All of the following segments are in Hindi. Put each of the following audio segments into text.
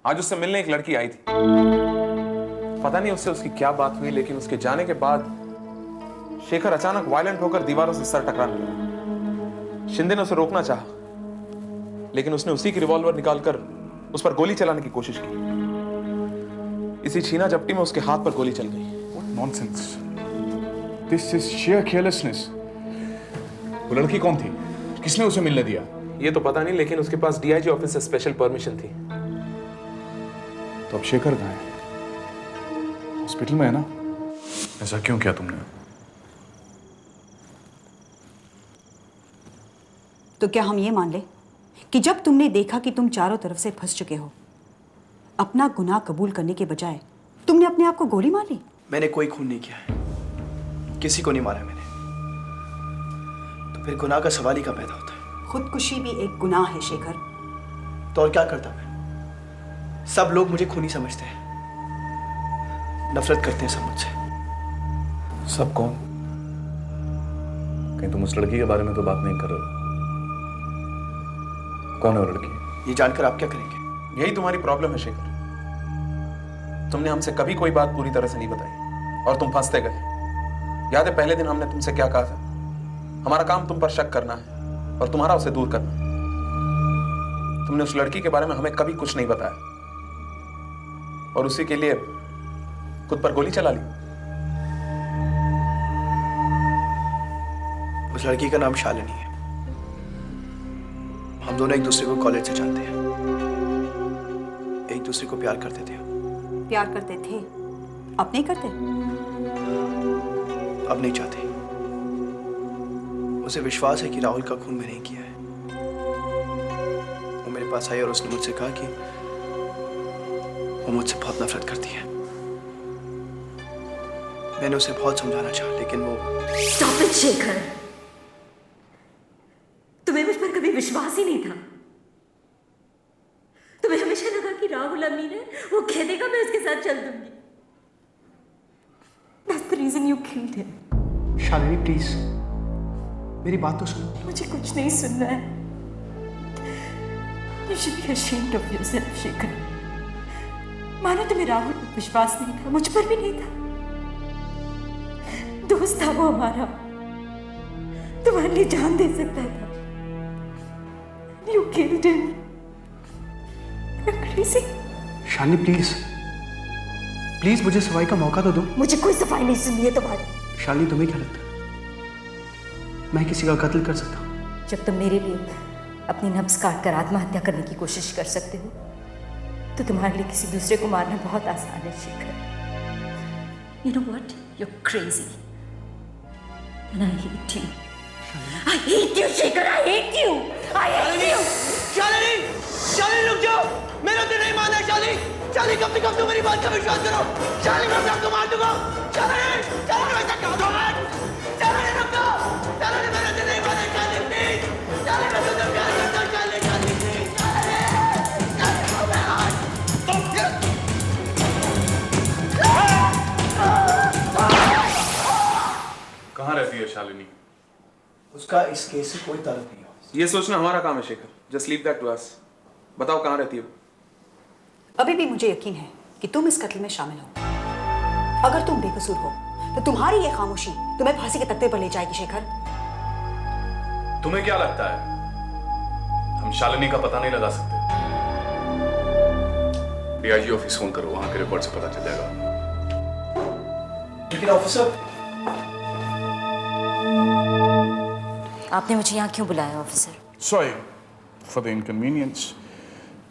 आज उससे मिलने एक लड़की आई थी। पता नहीं उससे उसकी क्या बात हुई, लेकिन उसके जाने के बाद शेखर अचानक वायलेंट होकर दीवारों से सर टकराने लगा। शिंदे ने उसे रोकना चाहा, लेकिन उसने उसी की रिवॉल्वर निकालकर उस पर गोली चलाने की कोशिश की। इसी छीना झपटी में उसके हाथ पर गोली चल गई। What nonsense! This is sheer carelessness. वो लड़की कौन थी? किसने उसे मिलने दिया? ये तो पता नहीं, लेकिन उसके पास डीआईजी ऑफिस से स्पेशल परमिशन थी। तो अब शेखर कहाँ है? हॉस्पिटल में है ना? ऐसा क्यों किया तुमने? तो क्या हम ये मान ले कि जब तुमने देखा कि तुम चारों तरफ से फंस चुके हो, अपना गुनाह कबूल करने के बजाय तुमने अपने आप को गोली मार ली? मैंने कोई खून नहीं किया है, किसी को नहीं मारा मैंने। तो फिर गुनाह का सवाल ही कहाँ पैदा होता है? खुदकुशी भी एक गुनाह है शेखर। तो और क्या करता मैं? सब लोग मुझे खूनी समझते हैं, नफरत करते हैं सब मुझसे। सब कौन? कहीं तुम उस लड़की के बारे में तो बात नहीं कर रहे हो? कौन है वो लड़की? ये जानकर आप क्या करेंगे? यही तुम्हारी प्रॉब्लम है शेखर। तुमने हमसे कभी कोई बात पूरी तरह से नहीं बताई और तुम फंसते गए। याद है पहले दिन हमने तुमसे क्या कहा था? हमारा काम तुम पर शक करना है और तुम्हारा उसे दूर करना। तुमने उस लड़की के बारे में हमें कभी कुछ नहीं बताया और उसी के लिए खुद पर गोली चला ली। उस लड़की का नाम शालिनी है। हम दोनों एक दूसरे को कॉलेज से जानते हैं, एक दूसरे को प्यार करते थे। प्यार करते थे, अब नहीं करते? अब नहीं चाहते। उसे विश्वास है कि राहुल का खून मैंने किया है। वो मेरे पास आई और उसने मुझसे कहा कि वो मुझसे बहुत नफरत करती है। मैंने उसे बहुत समझाना चाहा, लेकिन वो Stop it, शेखर। तुम्हें मुझ पर कभी विश्वास ही नहीं था। तुम्हें हमेशा लगा कि राहुल अमीन है, वो कह देगा मैं उसके साथ चल दूंगी। That's the reason you killed him. Shalini please मेरी बात तो सुनो। मुझे कुछ नहीं सुनना है। You should be ashamed of yourself, Shekhar. मानो तुम्हें राहुल पर विश्वास नहीं था, मुझ पर भी नहीं था। दोस्त था वो हमारा, तुम्हारे लिए जान दे सकता था। You killed him. You're crazy. Shalini please please मुझे सफाई का मौका तो दो। मुझे कोई सफाई नहीं सुननी है तुम्हारी। शालिनी तुम्हें क्या लगता है मैं किसी का कत्ल कर सकता हूँ? जब तुम मेरे लिए अपनी नब्ज काट कर आत्महत्या करने की कोशिश कर सकते हो, तो तुम्हारे लिए किसी दूसरे को मारना बहुत आसान है, Shekhar. You know what? You're crazy. And I hate you. I hate you, Shekhar. I hate you. I hate you. Shalini Shalini रुक जाओ, मेरा तो नहीं माना। शालिनी शालिनी कब से कब तुम मेरी बात का विश्वास करो? शालिनी मैं आपको मार दूंगा। शालिनी शालिनी वैसा क्या दो मत। शालिनी रुक जाओ, शालिनी मेरा तो नहीं माना। शालिनी प्लीज, शालिनी मैं तुझसे प्यार करता हूँ। Shalini Shalini please, Shalini oh my God. कहाँ रहती है शालिनी? उसका इस केस से कोई ताल्लुक नहीं है। ये सोचना हमारा काम है Shekhar. Just leave that to us. बताओ कहाँ रहती हो? अभी भी मुझे यकीन है कि तुम इस कत्ल में शामिल हो। अगर तुम बेकसूर हो तो तुम्हारी ये खामोशी तुम्हें फांसी के तख्ते पर ले जाएगी शेखर। तुम्हें क्या लगता है हम शालिनी का पता नहीं लगा सकते? डीआईजी ऑफिस फोन करो, वहां के रिकॉर्ड से पता चल जाएगा। लेकिन ऑफिसर, आपने मुझे यहाँ क्यों बुलाया, officer? Sorry for the inconvenience.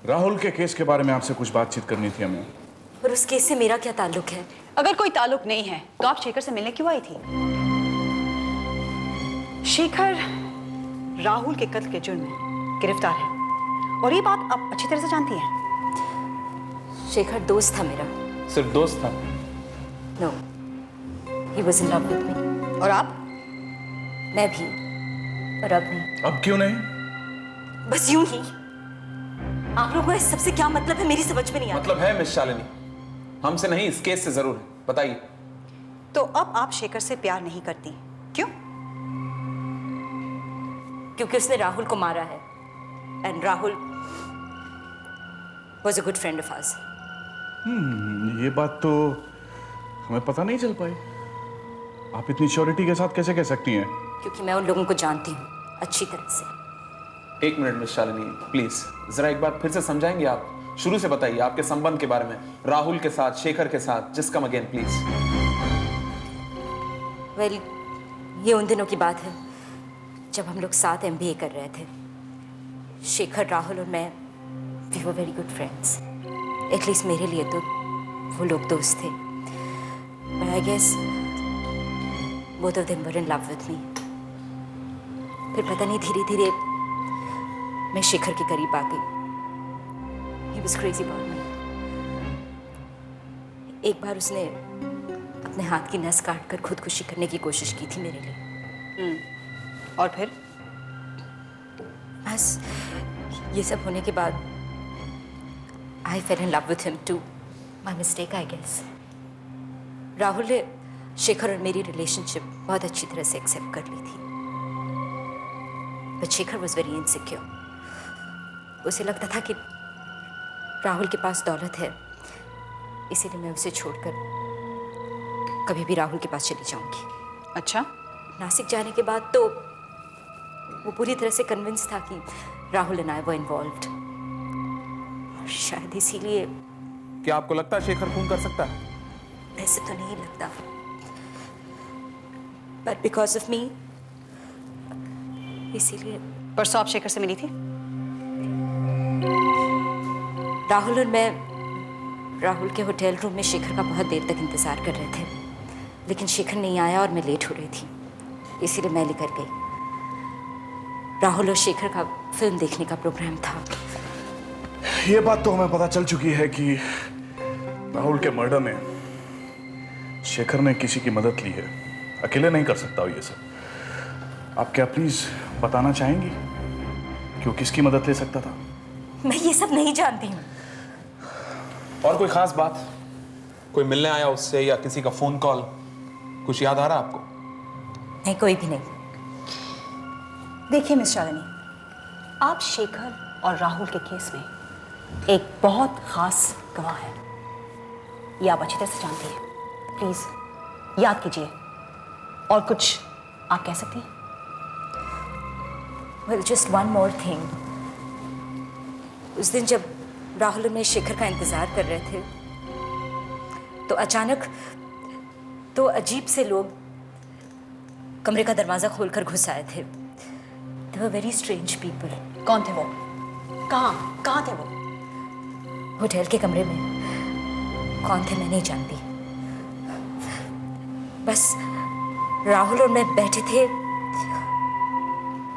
Rahul के केस के बारे में आपसे कुछ बातचीत करनी थी हमें। और उस केस से मेरा क्या ताल्लुक है? अगर कोई ताल्लुक नहीं है तो आप शेखर से मिलने क्यों आई थी? शेखर राहुल के कत्ल के जुर्म में गिरफ्तार है और ये बात आप अच्छी तरह से जानती हैं। शेखर दोस्त था मेरा। सिर्फ दोस्त था? No, he was in love with me. और आप? मैं भी, पर अब नहीं। अब क्यों नहीं? बस यूं ही। आप लोगों को इस सबसे क्या मतलब है, मेरी समझ में नहीं आता। मतलब है मिस शालिनी, हमसे नहीं इस केस से जरूर है। बताइए। तो अब आप शेखर से प्यार नहीं करती, क्यों? क्योंकि उसने राहुल को मारा है। And Rahul was a good friend of ours. ये बात तो हमें पता नहीं चल पाई। आप इतनी श्योरिटी के साथ कैसे कह सकती हैं? क्योंकि मैं उन लोगों को जानती हूँ अच्छी तरह से। एक मिनट मिस शालिनी, प्लीज जरा एक बार फिर से समझाएंगे आप? शुरू से बताइए आपके संबंध के बारे में, राहुल के साथ, शेखर के साथ। Just come again please. Well, ये उन दिनों की बात है जब हम लोग साथ MBA कर रहे थे। शेखर, राहुल और मैं, we were very good friends. At least मेरे लिए तो वो लोग दोस्त थे। But I guess both of them were in love with me. फिर पता नहीं धीरे धीरे मैं शेखर के करीब आ गई। He was crazy about me. एक बार उसने अपने हाथ की नस काट कर खुदकुशी करने की कोशिश की थी मेरे लिए। और फिर? बस ये सब होने के बाद I fell in love with him too. My mistake, I guess. Rahul ने शेखर और मेरी रिलेशनशिप बहुत अच्छी तरह से एक्सेप्ट कर ली थी। But Shekhar was very insecure. उसे लगता था कि राहुल के पास दौलत है, इसीलिए मैं उसे छोड़कर कभी भी राहुल के पास चली जाऊंगी। अच्छा? नासिक जाने के बाद तो वो पूरी तरह से कन्विंस था कि Rahul and I were involved. शायद इसीलिए। क्या आपको लगता है शेखर खून कर सकता है? ऐसे तो नहीं लगता, बट बिकॉज ऑफ मी, इसीलिए। परसों आप शेखर से मिली थी? राहुल और मैं राहुल के होटल रूम में शेखर का बहुत देर तक इंतजार कर रहे थे, लेकिन शेखर नहीं आया और मैं लेट हो रही थी, इसीलिए मैं लेकर गई। राहुल और शेखर का फिल्म देखने का प्रोग्राम था। ये बात तो हमें पता चल चुकी है कि राहुल के मर्डर में शेखर ने किसी की मदद ली है। अकेले नहीं कर सकता ये सब। आप क्या प्लीज बताना चाहेंगी कि वो किसकी मदद ले सकता था? मैं ये सब नहीं जानती हूँ। और कोई खास बात? कोई मिलने आया उससे या किसी का फोन कॉल कुछ याद आ रहा आपको? नहीं, कोई भी नहीं। देखिए मिस शालिनी, आप शेखर और राहुल के केस में एक बहुत खास गवाह है, ये आप अच्छी तरह से जानती हैं। प्लीज याद कीजिए। और कुछ आप कह सकती हैं? Well, just one more thing. उस दिन जब राहुल और मैं शेखर का इंतजार कर रहे थे, तो अचानक दो अजीब से लोग कमरे का दरवाजा खोलकर घुस आए थे। They were very strange people. कौन थे वो? कहाँ थे वो? होटल के कमरे में। कौन थे मैं नहीं जानती। बस राहुल और मैं बैठे थे,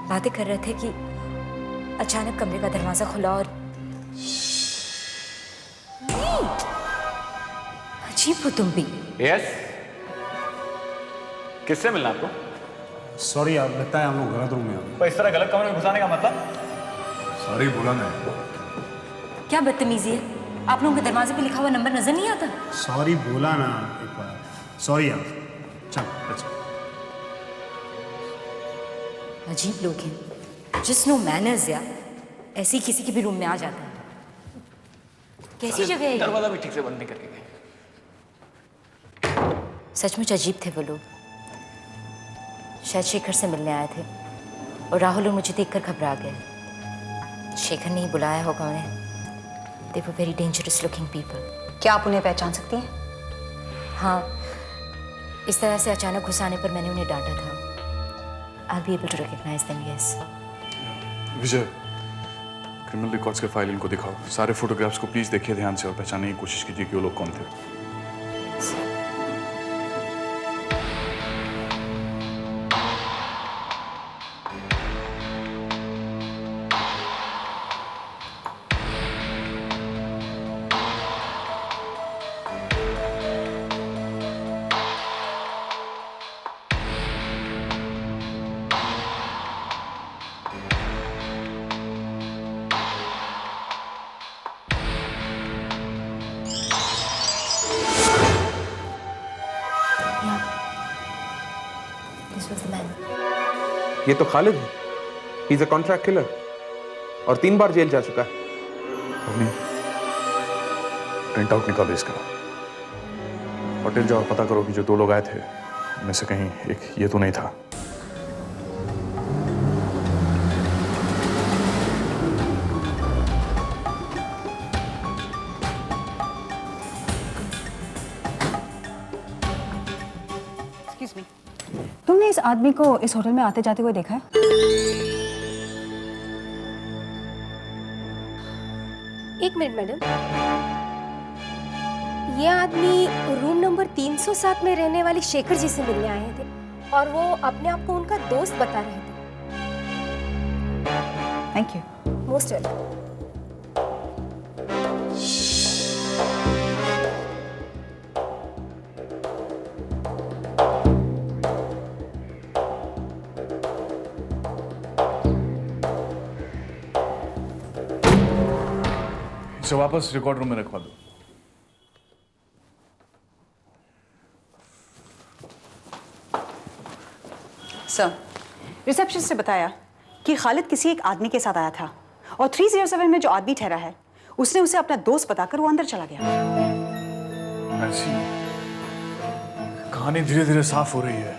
बातें कर रहे थे कि अचानक कमरे का दरवाजा खुला और अजीब हो तुम भी। यस, किससे मिलना आपको? सॉरी यार, लगता है हम लोग गलत रूम में आ गए। पर इस तरह गलत कमरे में घुसाने का मतलब? सॉरी बोला नहीं। क्या बदतमीजी है? आप लोगों के दरवाजे पे लिखा हुआ नंबर नजर नहीं आता? सॉरी बोला ना एक बार। सॉरी यार, चल अच्छा। अजीब लोग हैं, जिस नो मैनर्स या ऐसे ही किसी के भी रूम में आ जाता है। कैसी जगह है ये? दरवाजा भी ठीक से बंद नहीं करके गए। सचमुच अजीब थे वो लोग। शायद शेखर से मिलने आए थे और राहुल और मुझे देखकर घबरा गए। शेखर ने ही बुलाया होगा उन्हें। They were very dangerous looking people. क्या आप उन्हें पहचान सकती हैं? हाँ, इस तरह से अचानक घुसाने पर मैंने उन्हें डांटा था। I'll be able to recognize them, yes. Vijay, criminal records के फाइल इनको दिखाओ। सारे फोटोग्राफ्स को प्लीज देखिए ध्यान से और पहचानने की कोशिश कीजिए कि वो लोग कौन थे। This was the man. ये तो खालिद है। He is a contract killer और 3 बार जेल जा चुका है। अवनी, प्रिंट आउट निकालो इसका। होटल जाओ, पता करो कि जो 2 लोग आए थे उनमें से कहीं एक ये तो नहीं था। एक्सक्यूज मी, तुमने इस आदमी को इस होटल में आते जाते हुए देखा है? एक मिनट मैडम, ये आदमी रूम नंबर 307 में रहने वाली शेखर जी से मिलने आए थे और वो अपने आप को उनका दोस्त बता रहे थे। Thank you. Most welcome. इसे वापस रिकॉर्ड रूम में रखवा दो। सर, रिसेप्शन से बताया कि खालिद किसी एक आदमी के साथ आया था और 307 में जो आदमी ठहरा है उसने उसे अपना दोस्त बताकर वो अंदर चला गया। ऐसी कहानी धीरे धीरे साफ हो रही है।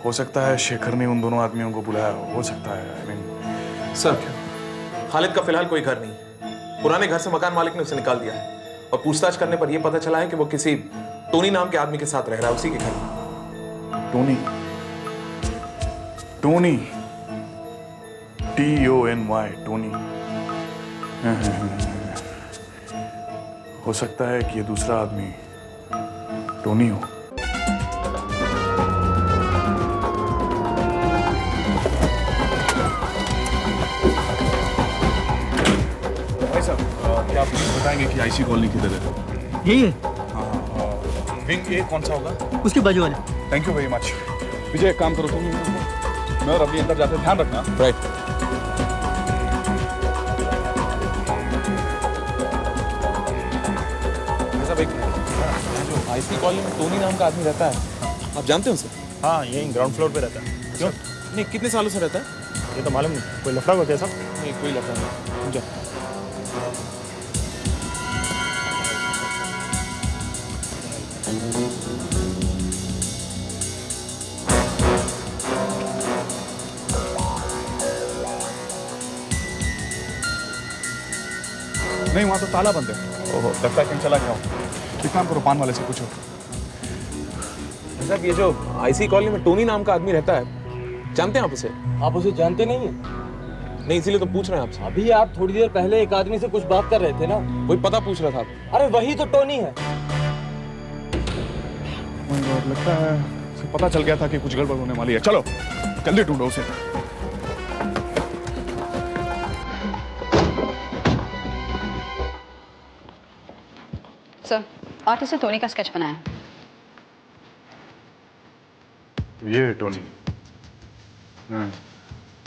हो सकता है शेखर ने उन दोनों आदमियों को बुलाया हो सकता है। I mean, सर, खालिद का फिलहाल कोई घर नहीं है। पुराने घर से मकान मालिक ने उसे निकाल दिया है और पूछताछ करने पर यह पता चला है कि वो किसी टोनी नाम के आदमी के साथ रह रहा है, उसी के घर में। Tony, Tony, TONY, Tony. हो सकता है कि ये दूसरा आदमी टोनी हो। भाई साहब, क्या आप प्लीज बताएंगे कि आईसी कॉलोनी किधर है? यही है, हाँ, विंग ए कौन सा होगा? उसके बाजू वाले। Thank you very much. Vijay, एक काम करो, तुम मैं और अभी अंदर जाते ध्यान रखना। राइट। जो आईसी कॉलोनी में टोनी नाम का आदमी रहता है, आप जानते हो उसे? हाँ, यही ग्राउंड फ्लोर पे रहता है। क्यों? नहीं, कितने सालों से रहता है? ये तो मालूम नहीं, कोई लफड़ा हुआ क्या सब? नहीं, कोई लफड़ा नहीं। जा। नहीं, वहां तो ताला बंद है। ओहो, लगता है कहीं चला गया हूँ। एक काम करो, पान वाले से पूछो। साहब, ये जो आईसी कॉलोनी में टोनी नाम का आदमी रहता है, जानते हैं आप उसे? आप उसे जानते नहीं हैं? नहीं, इसीलिए तो पूछ रहे हैं आपसे। अभी आप थोड़ी देर पहले एक आदमी से कुछ बात कर रहे थे ना? वही पता पूछ रहा था आप। अरे वही तो टोनी है। लगता है उसे पता चल गया था कि कुछ गड़बड़ होने वाली है। चलो जल्दी ढूंढो उसे। सर, आर्टिस्ट ने टोनी का स्केच बनाया है। ये है टोनी।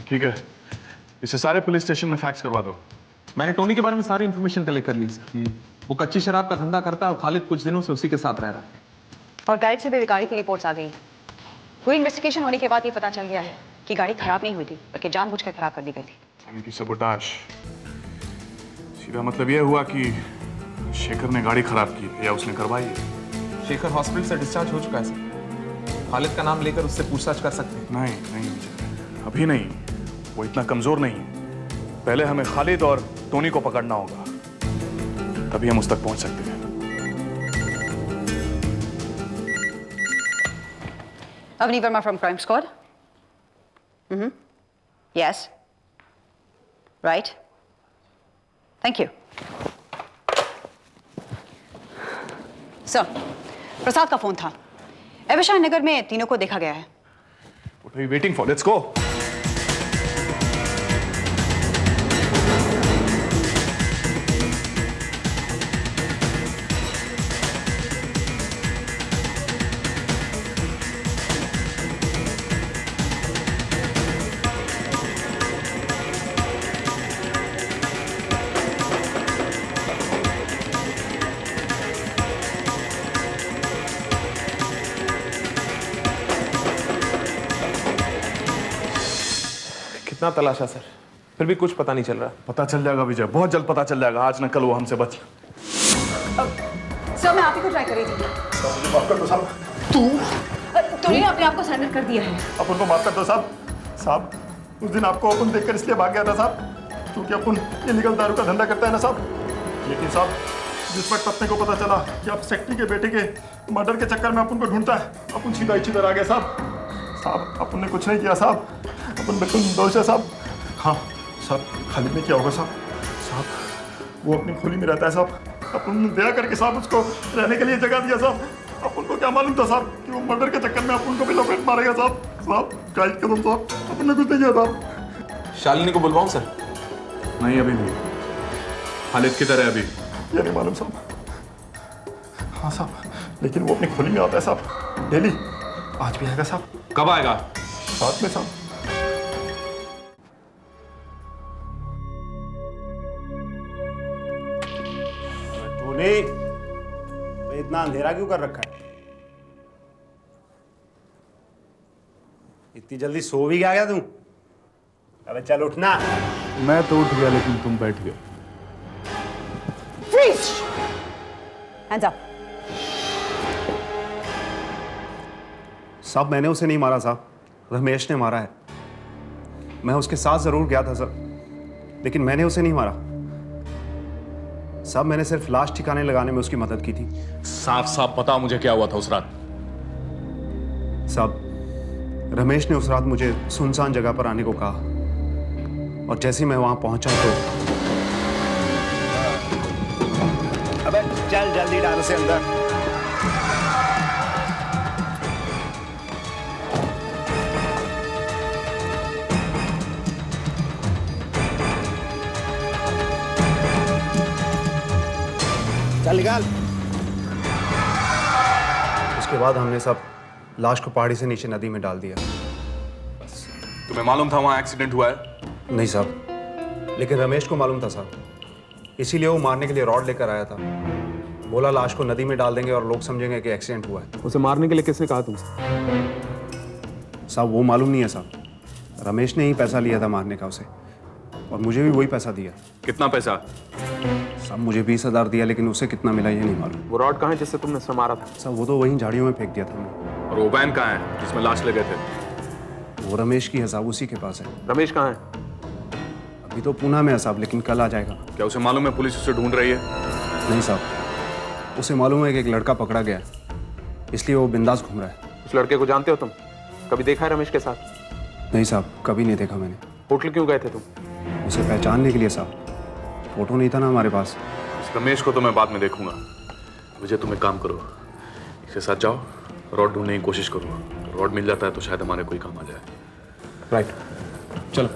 ठीक है, इसे सारे पुलिस स्टेशन में फैक्स करवा दो। मैंने टोनी के बारे में सारी इन्फॉर्मेशन कलेक्ट कर ली सर। वो कच्ची शराब का धंधा करता है और खालिद कुछ दिनों से उसी के साथ रह रहा है। और गाड़ी से भी गाड़ी की रिपोर्ट्स आ गई। पूरी इन्वेस्टिगेशन होने के बाद ये पता चल गया है कि गाड़ी खराब नहीं हुई थी, बल्कि जानबूझकर खराब कर दी गई थी। इनकी सबोटाश। सीधा मतलब यह हुआ कि शेखर ने गाड़ी खराब की या उसने करवाई है। शेखर हॉस्पिटल से डिस्चार्ज हो चुका है सर। खालिद का नाम लेकर उससे पूछताछ कर सकते हैं। नहीं नहीं विजय, अभी नहीं। वो इतना कमजोर नहीं है। पहले हमें खालिद और टोनी को पकड़ना होगा, तभी हम उस तक पहुंच सकते हैं। Avni Verma from Crime Squad. Yes. Right. Thank you. Sir, प्रसाद का फोन था। एवशान नगर में तीनों को देखा गया है। What are you waiting for? Let's go. कितना तलाशा सर, फिर भी कुछ पता नहीं चल रहा। पता चल जाएगा विजय, बहुत जल्द पता चल जाएगा। आज न कल वो हमसे बच। सर मैं आप ही को ट्राई कर रही थी। मुझे माफ कर दो साहब। तू तूने अपने आप को सरेंडर कर दिया है। अपन को माफ कर दो साहब। साहब उस दिन आपको अपन देखकर इसलिए भाग गया था साहब क्योंकि अपन इलीगल दारू का धंधा करता है ना साहब। लेकिन साहब जिस वक्त अपने को पता चला कि आप सेक्रेटरी के बेटे के मर्डर के चक्कर में अपन को ढूंढता है, अपन सीधा इधर आ गया साहब। साहब अपन ने कुछ नहीं किया साहब, अपन बिल्कुल निर्दोष है साहब। हाँ साहब, खालिद ने किया होगा साहब। साहब वो अपनी खोली में रहता है साहब, अपन ने दया करके साहब उसको रहने के लिए जगह दिया साहब। अपन को क्या मालूम था साहब कि वो मर्डर के चक्कर में अपन को भी लपेट मारेगा साहब। साहब गाइड कदम साहब, अपन ने कुछ नहीं किया साहब। शालिनी को बुलवाऊं सर? नहीं अभी नहीं। खालिद किधर है अभी? ये नहीं मालूम साहब। हाँ साहब, लेकिन वो अपनी खोली में आता है साहब डेली। आज भी आएगा साहब। कब आएगा? साथ में साहब। टोनी, इतना अंधेरा क्यों कर रखा है? इतनी जल्दी सो भी गया तू? अबे चल उठना। मैं तो उठ गया लेकिन तुम बैठ गए। Freeze! Hands up. साहब मैंने उसे नहीं मारा साहब, रमेश ने मारा है। मैं उसके साथ जरूर गया था सर, लेकिन मैंने उसे नहीं मारा साहब। मैंने सिर्फ लाश ठिकाने लगाने में उसकी मदद की थी। साफ साफ बता मुझे क्या हुआ था उस रात। साहब रमेश ने उस रात मुझे सुनसान जगह पर आने को कहा और जैसे ही मैं वहां पहुंचा तो अबे चल जल्दी डाल उसे अंदर। चल निकाल। उसके बाद हमने सब लाश को पहाड़ी से नीचे नदी में डाल दिया। तुम्हें मालूम था वहां एक्सीडेंट हुआ है? नहीं साहब, लेकिन रमेश को मालूम था साहब, इसीलिए वो मारने के लिए रॉड लेकर आया था। बोला लाश को नदी में डाल देंगे और लोग समझेंगे कि एक्सीडेंट हुआ है। उसे मारने के लिए किसने कहा तुमसे? साहब वो मालूम नहीं है साहब। रमेश ने ही पैसा लिया था मारने का उसे, और मुझे भी वही पैसा दिया। कितना पैसा? साहब मुझे 20,000 दिया, लेकिन उसे कितना मिला ये नहीं मालूम। वो रॉड कहाँ है जिससे तुमने उसे मारा था? साहब वो तो वहीं झाड़ियों में फेंक दिया था मैंने। और वो वैन कहाँ है जिसमें लाश लगे थे? वो रमेश की है साहब, उसी के पास है। रमेश कहाँ है? अभी तो पूना में है साहब, लेकिन कल आ जाएगा। क्या उसे मालूम है पुलिस उसे ढूंढ रही है? नहीं साहब, उसे मालूम है कि एक लड़का पकड़ा गया, इसलिए वो बिंदास घूम रहा है। उस लड़के को जानते हो तुम? कभी देखा है रमेश के साथ? नहीं साहब, कभी नहीं देखा मैंने। होटल क्यों गए थे तुम? उसे पहचानने के लिए साहब। फोटो नहीं था ना हमारे पास। इस रमेश को तो मैं बाद में देखूंगा। विजय तुम एक काम करो, इसके साथ जाओ, रॉड ढूंढने की कोशिश करो। रॉड मिल जाता है तो शायद हमारे कोई काम आ जाए। राइट, चलो।